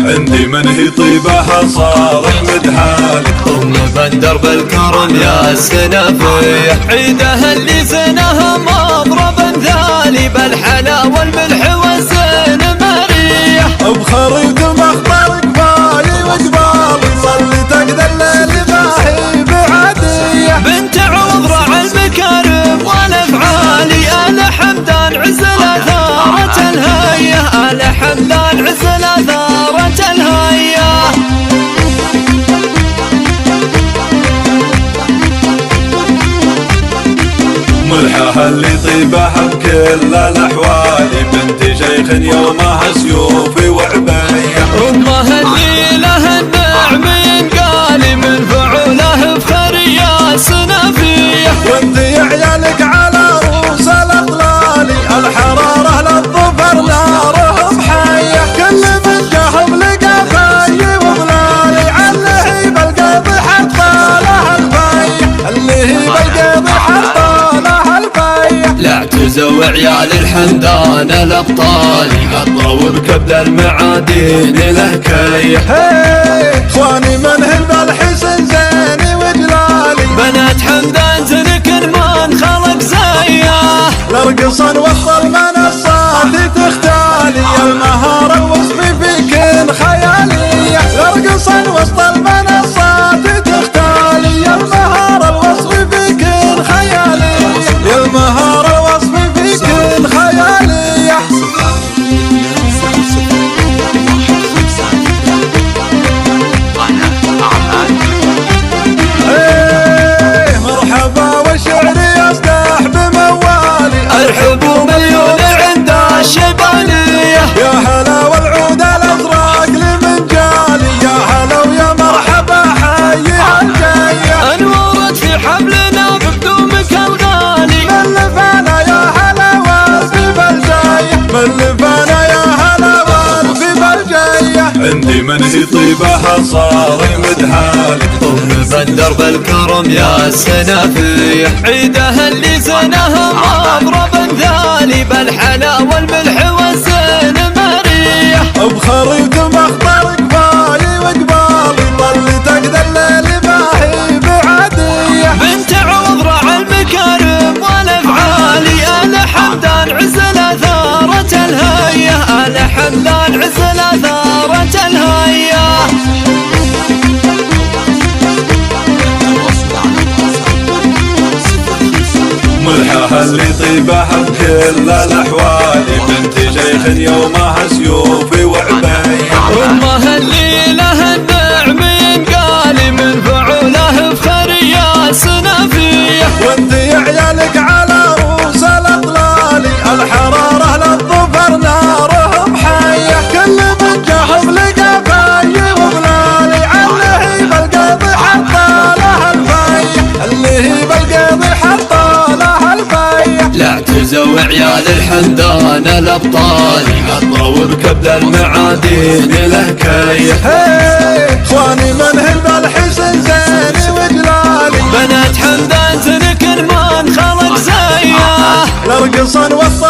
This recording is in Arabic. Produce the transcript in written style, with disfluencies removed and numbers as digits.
عندي من هي طيبها صار مدحالي بندر بالكرم يا السنافية عيدها اللي زينها مضرب ثالي بالحلا والملح والزين مريح بخريط مخبر قبالي وقبالي صلي تقدر الليل باهي بعدية بنت عوض راعى المكارم والافعالي آل حمدان عز الأثارة الهية آل حمدان عز الأثارة الهية ملحها اللي طيبها بكل الأحوال بنت شيخ يومها سيوفي وعباية أمها اللي لها النعم ينقالي من فعوله بخرية سنافية وانت يا عيالك على رؤوس الأطلال الحرارة للظفر نارهم حية كل من جاهم لقى فاي وظلالي عليه بالقلب حتى له الفاية اللي بالقلب حتى له الفاية لا اعتزوا عيال الحمدان الابطال قطروا بكبد المعادين له كيه اخواني من هن بالحسن زيني وجلالي بنات حمدان تذكر من خلق زيه لرقصن وسط المنصات تختالي المهارة الوصفي فيكن خيالية لرقصن وسط المنصات تختالي المهارة الوصفي فيكن خيالية المهارة الوصفي فيكن خيالية مرحبا والشعر يصدح بموالي ارحبوا مليون عند الشيبانية يا هلا والعود الازرق لمنجالي يا هلا ويا مرحبا حي هالجاية انورت في حبلنا بقدومك الغالي ملفانا يا هلا والفي بالجاية ملفانا يا هلا والفي بالجاية عندي من هي طيبها صار مدحالي بندر بالكرم يا السنافية عيدها اللي زينها مضرب ثالي بالحلا والملح والزين مريح بخريط مخبر قبالي وقبالي طلي تقدر الليل باهي بعدية بنت عوض راعى المكارم والافعالي آل حمدان عز الأثارة الهية آل حمدان عز الأثارة الهية ملحها اللي طيبها بكل الأحوال بنت شيخ يومها سيوفي وعباية أمها اللي لها النعم ينقالي من فعوله بخرية سنافية وانت يا عيالك على رؤوس الأطلال الحرارة للظفر نارهم حية كل من جاهم لقى فاي وظلالي عليه بالقلب حتى له الفاية اللي بالقلب حتى له الفاية لا اعتزوا عيال الحمدان الابطال قطروا بكبد المعادين له كيه اخواني من هن بالحسن زيني وجلالي بنات حمدان تذكر من خلق زيه لرقصن وسط